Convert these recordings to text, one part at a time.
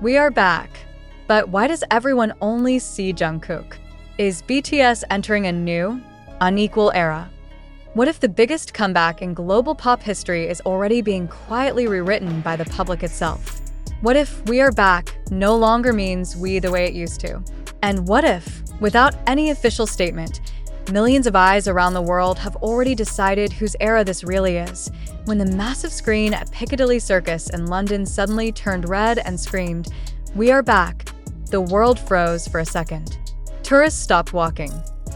We are back. But why does everyone only see Jungkook? Is BTS entering a new, unequal era? What if the biggest comeback in global pop history is already being quietly rewritten by the public itself? What if "we are back" no longer means we the way it used to? And what if, without any official statement, millions of eyes around the world have already decided whose era this really is, when the massive screen at Piccadilly Circus in London suddenly turned red and screamed, "We are back," the world froze for a second. Tourists stopped walking.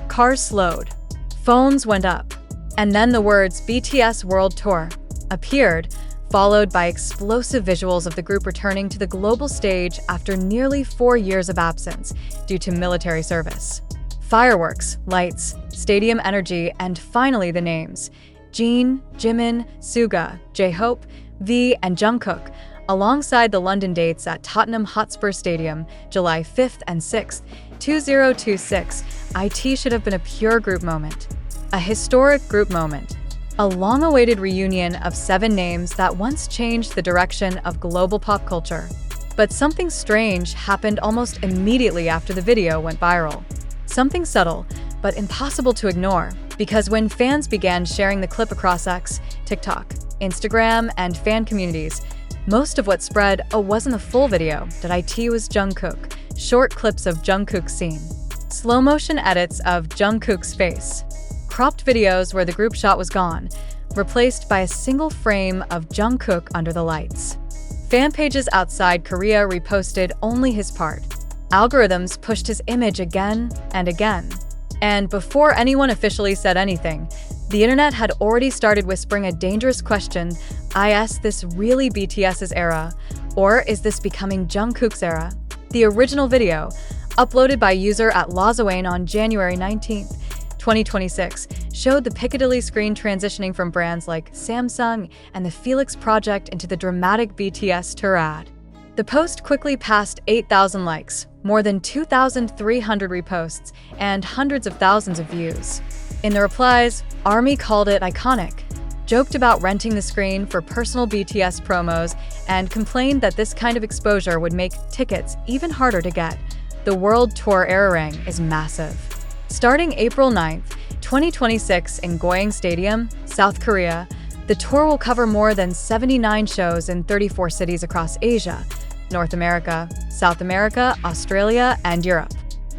Cars slowed. Phones went up. And then the words BTS World Tour appeared, followed by explosive visuals of the group returning to the global stage after nearly 4 years of absence due to military service. Fireworks, lights, stadium energy, and finally the names: Jin, Jimin, Suga, J-Hope, V, and Jungkook, alongside the London dates at Tottenham Hotspur Stadium, July 5th and 6th, 2026. It should have been a pure group moment. A historic group moment. A long-awaited reunion of 7 names that once changed the direction of global pop culture. But something strange happened almost immediately after the video went viral. Something subtle, but impossible to ignore, because when fans began sharing the clip across X, TikTok, Instagram, and fan communities, most of what spread wasn't the full video that it was Jungkook, short clips of Jungkook's scene, slow-motion edits of Jungkook's face, cropped videos where the group shot was gone, replaced by a single frame of Jungkook under the lights. Fan pages outside Korea reposted only his part. Algorithms pushed his image again and again. And before anyone officially said anything, the internet had already started whispering a dangerous question: is this really BTS's era? Or is this becoming Jungkook's era? The original video, uploaded by user at Lazawane on January 19th, 2026, showed the Piccadilly screen transitioning from brands like Samsung and the Felix Project into the dramatic BTS tour ad. The post quickly passed 8,000 likes, more than 2,300 reposts, and hundreds of thousands of views. In the replies, ARMY called it iconic, joked about renting the screen for personal BTS promos, and complained that this kind of exposure would make tickets even harder to get. The World Tour Arirang is massive. Starting April 9th, 2026 in Goyang Stadium, South Korea, the tour will cover more than 79 shows in 34 cities across Asia, North America, South America, Australia, and Europe.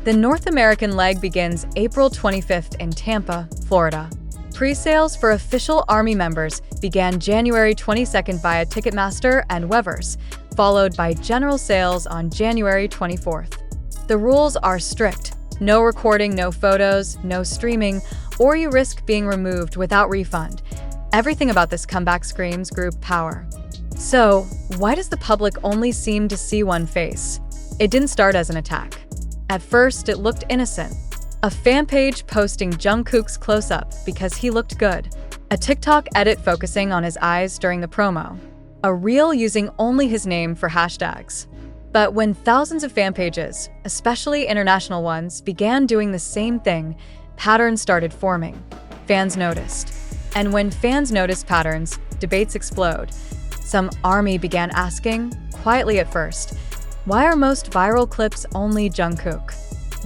The North American leg begins April 25th in Tampa, Florida. Pre-sales for official ARMY members began January 22nd via Ticketmaster and Weverse, followed by general sales on January 24th. The rules are strict. No recording, no photos, no streaming, or you risk being removed without refund. Everything about this comeback screams group power. So, why does the public only seem to see one face? It didn't start as an attack. At first, it looked innocent. A fan page posting Jungkook's close-up because he looked good. A TikTok edit focusing on his eyes during the promo. A reel using only his name for hashtags. But when thousands of fan pages, especially international ones, began doing the same thing, patterns started forming. Fans noticed. And when fans notice patterns, debates explode. Some ARMY began asking, quietly at first, why are most viral clips only Jungkook?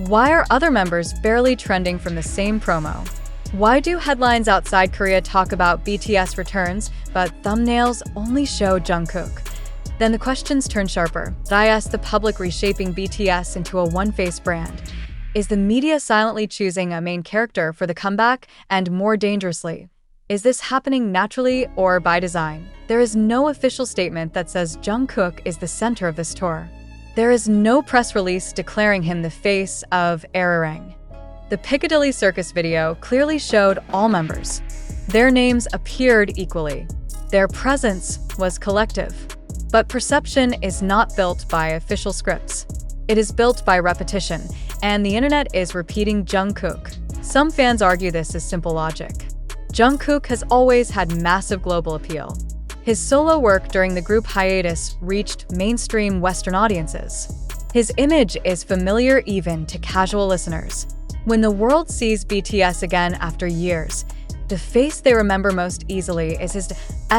Why are other members barely trending from the same promo? Why do headlines outside Korea talk about BTS returns, but thumbnails only show Jungkook? Then the questions turn sharper. Is the public reshaping BTS into a one-face brand? Is the media silently choosing a main character for the comeback? And more dangerously, is this happening naturally or by design? There is no official statement that says Jungkook is the center of this tour. There is no press release declaring him the face of Arirang. The Piccadilly Circus video clearly showed all members. Their names appeared equally. Their presence was collective. But perception is not built by official scripts. It is built by repetition, and the internet is repeating Jungkook. Some fans argue this is simple logic. Jungkook has always had massive global appeal. His solo work during the group hiatus reached mainstream Western audiences. His image is familiar even to casual listeners. When the world sees BTS again after years, the face they remember most easily is his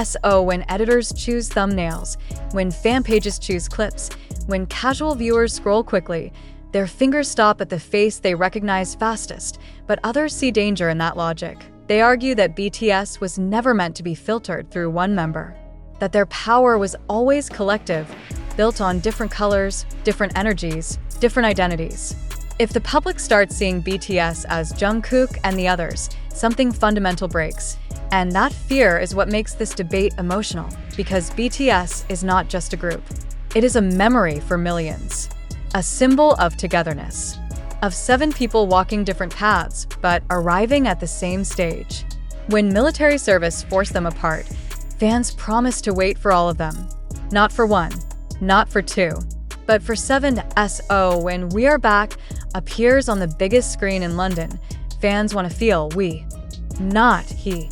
SO when editors choose thumbnails, when fan pages choose clips, When casual viewers scroll quickly, their fingers stop at the face they recognize fastest, but others see danger in that logic. They argue that BTS was never meant to be filtered through one member, that their power was always collective, built on different colors, different energies, different identities. If the public starts seeing BTS as Jungkook and the others, something fundamental breaks. And that fear is what makes this debate emotional, because BTS is not just a group. It is a memory for millions, a symbol of togetherness, of 7 people walking different paths but arriving at the same stage. When military service forced them apart, fans promised to wait for all of them. Not for 1, not for 2, but for 7. So when We Are Back appears on the biggest screen in London, fans want to feel we, not he.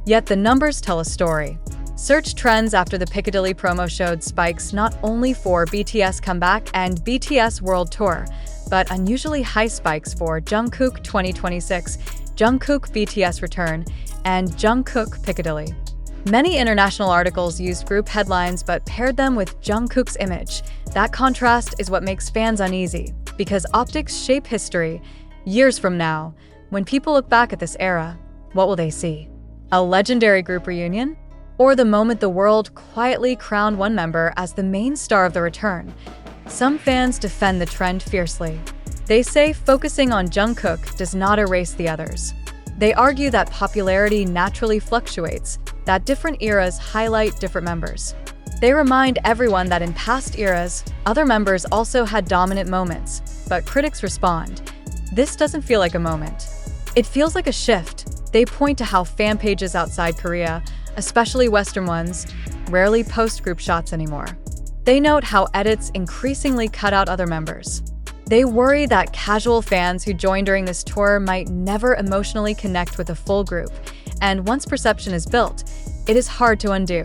Yet the numbers tell a story. Search trends after the Piccadilly promo showed spikes not only for BTS comeback and BTS World Tour, but unusually high spikes for Jungkook 2026, Jungkook BTS Return, and Jungkook Piccadilly. Many international articles used group headlines but paired them with Jungkook's image. That contrast is what makes fans uneasy, because optics shape history. Years from now, when people look back at this era, what will they see? A legendary group reunion? Or the moment the world quietly crowned one member as the main star of the return? Some fans defend the trend fiercely. They say focusing on Jungkook does not erase the others. They argue that popularity naturally fluctuates, that different eras highlight different members. They remind everyone that in past eras, other members also had dominant moments, but critics respond, "This doesn't feel like a moment. It feels like a shift." They point to how fan pages outside Korea, especially Western ones, rarely post group shots anymore. They note how edits increasingly cut out other members. They worry that casual fans who join during this tour might never emotionally connect with a full group, and once perception is built, it is hard to undo.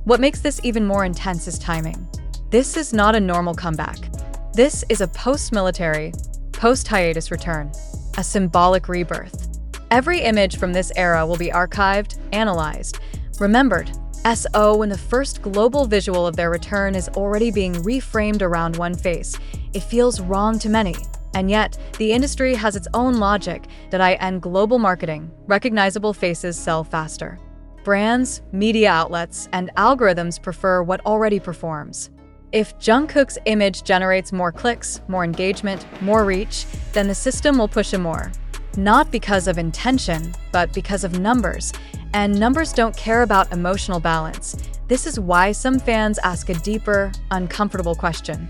What makes this even more intense is timing. This is not a normal comeback. This is a post-military, post-hiatus return, a symbolic rebirth. Every image from this era will be archived, analyzed, remembered. When the first global visual of their return is already being reframed around one face, it feels wrong to many. And yet, the industry has its own logic that and global marketing, recognizable faces sell faster. Brands, media outlets, and algorithms prefer what already performs. If Jungkook's image generates more clicks, more engagement, more reach, then the system will push him more. Not because of intention, but because of numbers. And numbers don't care about emotional balance. This is why some fans ask a deeper, uncomfortable question.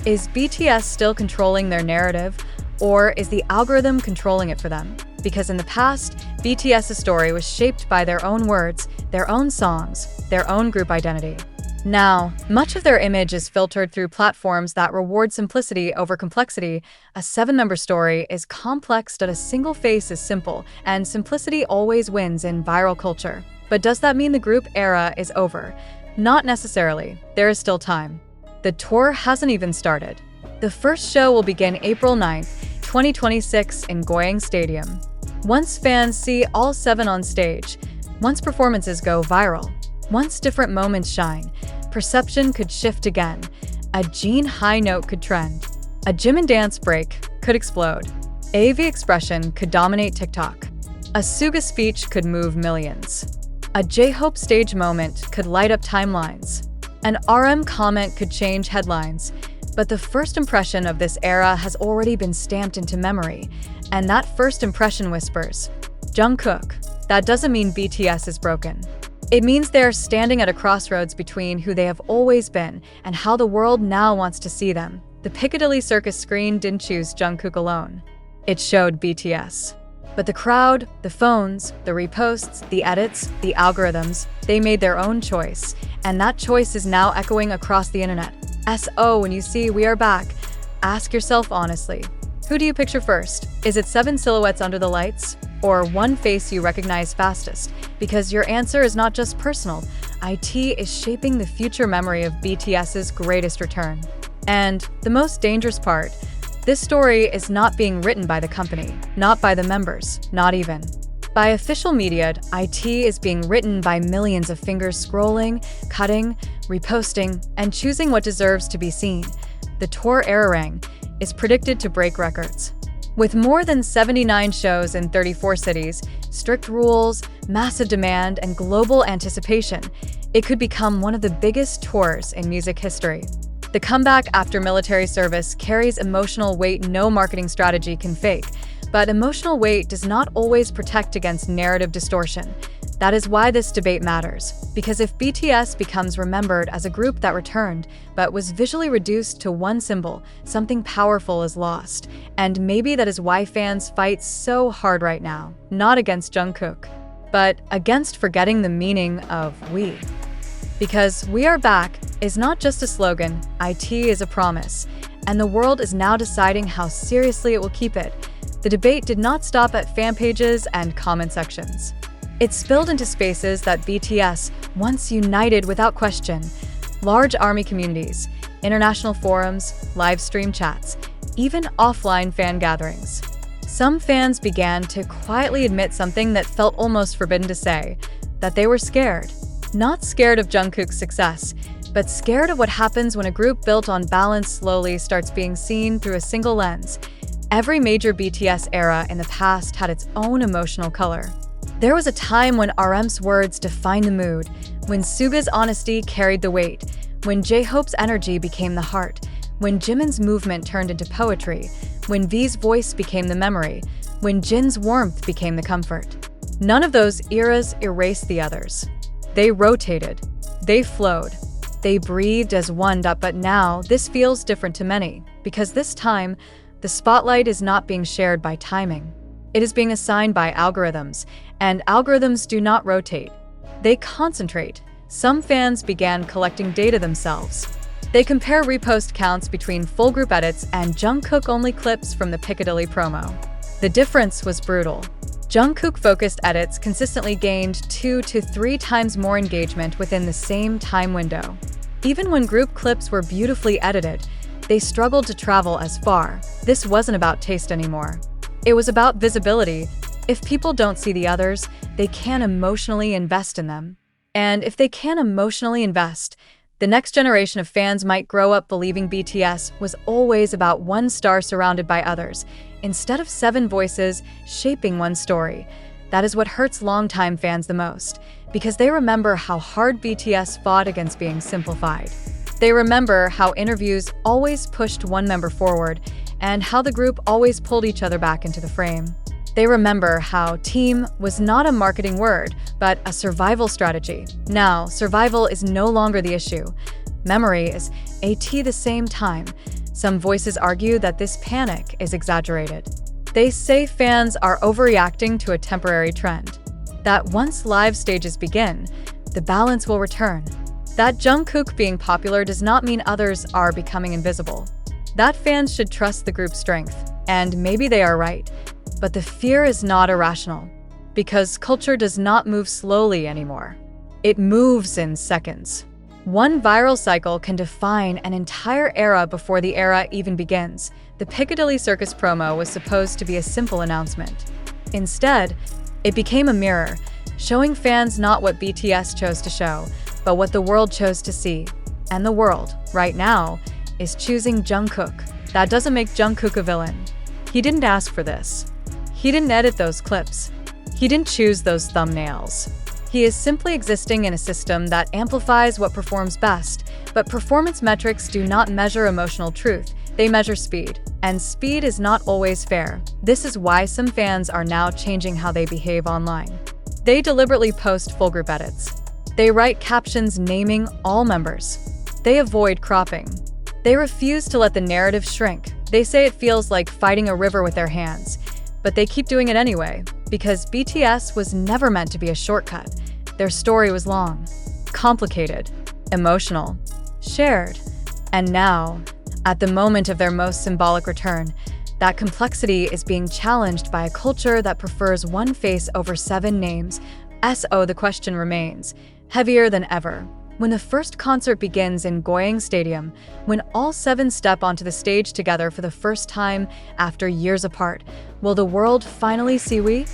Is BTS still controlling their narrative, or is the algorithm controlling it for them? Because in the past, BTS's story was shaped by their own words, their own songs, their own group identity. Now, much of their image is filtered through platforms that reward simplicity over complexity. A 7-member story is complex, but a single face is simple, and simplicity always wins in viral culture. But does that mean the group era is over? Not necessarily. There is still time. The tour hasn't even started. The first show will begin April 9th, 2026 in Goyang Stadium. Once fans see all 7 on stage, once performances go viral, once different moments shine, perception could shift again. A jeon high note could trend. A Jimin dance break could explode. AV expression could dominate TikTok. A Suga speech could move millions. A J-Hope stage moment could light up timelines. An RM comment could change headlines. But the first impression of this era has already been stamped into memory. And that first impression whispers, Jungkook. That doesn't mean BTS is broken. It means they're standing at a crossroads between who they have always been and how the world now wants to see them. The Piccadilly Circus screen didn't choose Jungkook alone. It showed BTS. But the crowd, the phones, the reposts, the edits, the algorithms, they made their own choice. And that choice is now echoing across the internet. When you see We Are Back, ask yourself honestly, who do you picture first? Is it 7 silhouettes under the lights? Or one face you recognize fastest? Because your answer is not just personal. IT is shaping the future memory of BTS's greatest return. And the most dangerous part, this story is not being written by the company, not by the members, not even. By official media, IT is being written by millions of fingers scrolling, cutting, reposting, and choosing what deserves to be seen. the tour Arirang, is predicted to break records. With more than 79 shows in 34 cities, strict rules, massive demand, and global anticipation, it could become one of the biggest tours in music history. The comeback after military service carries emotional weight no marketing strategy can fake, but emotional weight does not always protect against narrative distortion. That is why this debate matters, because if BTS becomes remembered as a group that returned, but was visually reduced to one symbol, something powerful is lost. And maybe that is why fans fight so hard right now, not against Jungkook, but against forgetting the meaning of we. Because "we are back" is not just a slogan, it is a promise, and the world is now deciding how seriously it will keep it. The debate did not stop at fan pages and comment sections. It spilled into spaces that BTS once united without question: large ARMY communities, international forums, live stream chats, even offline fan gatherings. Some fans began to quietly admit something that felt almost forbidden to say, that they were scared. Not scared of Jungkook's success, but scared of what happens when a group built on balance slowly starts being seen through a single lens. Every major BTS era in the past had its own emotional color. There was a time when RM's words defined the mood, when Suga's honesty carried the weight, when J-Hope's energy became the heart, when Jimin's movement turned into poetry, when V's voice became the memory, when Jin's warmth became the comfort. None of those eras erased the others. They rotated, they flowed, they breathed as one. But now, this feels different to many, because this time, the spotlight is not being shared by timing. It is being assigned by algorithms, and algorithms do not rotate. They concentrate. Some fans began collecting data themselves. They compare repost counts between full group edits and Jungkook-only clips from the Piccadilly promo. The difference was brutal. Jungkook-focused edits consistently gained 2 to 3 times more engagement within the same time window. Even when group clips were beautifully edited, they struggled to travel as far. This wasn't about taste anymore. It was about visibility. If people don't see the others, they can't emotionally invest in them. And if they can't emotionally invest, the next generation of fans might grow up believing BTS was always about one star surrounded by others, instead of 7 voices shaping one story. That is what hurts longtime fans the most, because they remember how hard BTS fought against being simplified. They remember how interviews always pushed one member forward, and how the group always pulled each other back into the frame. They remember how team was not a marketing word, but a survival strategy. Now, survival is no longer the issue. Memory is the same time. Some voices argue that this panic is exaggerated. They say fans are overreacting to a temporary trend. That once live stages begin, the balance will return. That Jungkook being popular does not mean others are becoming invisible. That fans should trust the group's strength, and maybe they are right. But the fear is not irrational, because culture does not move slowly anymore. It moves in seconds. One viral cycle can define an entire era before the era even begins. The Piccadilly Circus promo was supposed to be a simple announcement. Instead, it became a mirror, showing fans not what BTS chose to show, but what the world chose to see. And the world, right now, is choosing Jungkook. That doesn't make Jungkook a villain. He didn't ask for this. He didn't edit those clips. He didn't choose those thumbnails. He is simply existing in a system that amplifies what performs best, but performance metrics do not measure emotional truth, they measure speed. And speed is not always fair. This is why some fans are now changing how they behave online. They deliberately post full group edits. They write captions naming all members. They avoid cropping. They refuse to let the narrative shrink. They say it feels like fighting a river with their hands, but they keep doing it anyway, because BTS was never meant to be a shortcut. Their story was long, complicated, emotional, shared. And now, at the moment of their most symbolic return, that complexity is being challenged by a culture that prefers one face over 7 names. The question remains, heavier than ever. When the first concert begins in Goyang Stadium, when all 7 step onto the stage together for the first time after years apart, will the world finally see we?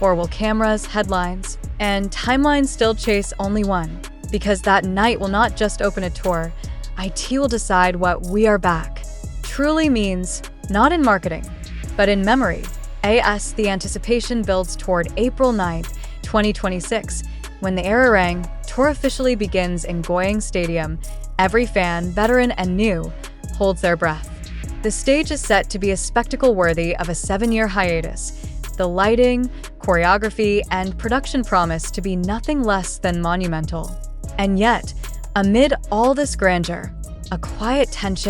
Or will cameras, headlines, and timelines still chase only one? Because that night will not just open a tour, IT will decide what "we are back" truly means, not in marketing, but in memory. As the anticipation builds toward April 9th, 2026, when the Era Rang tour officially begins in Goyang Stadium, every fan, veteran and new, holds their breath. The stage is set to be a spectacle worthy of a 7-year hiatus. The lighting, choreography, and production promise to be nothing less than monumental. And yet, amid all this grandeur, a quiet tension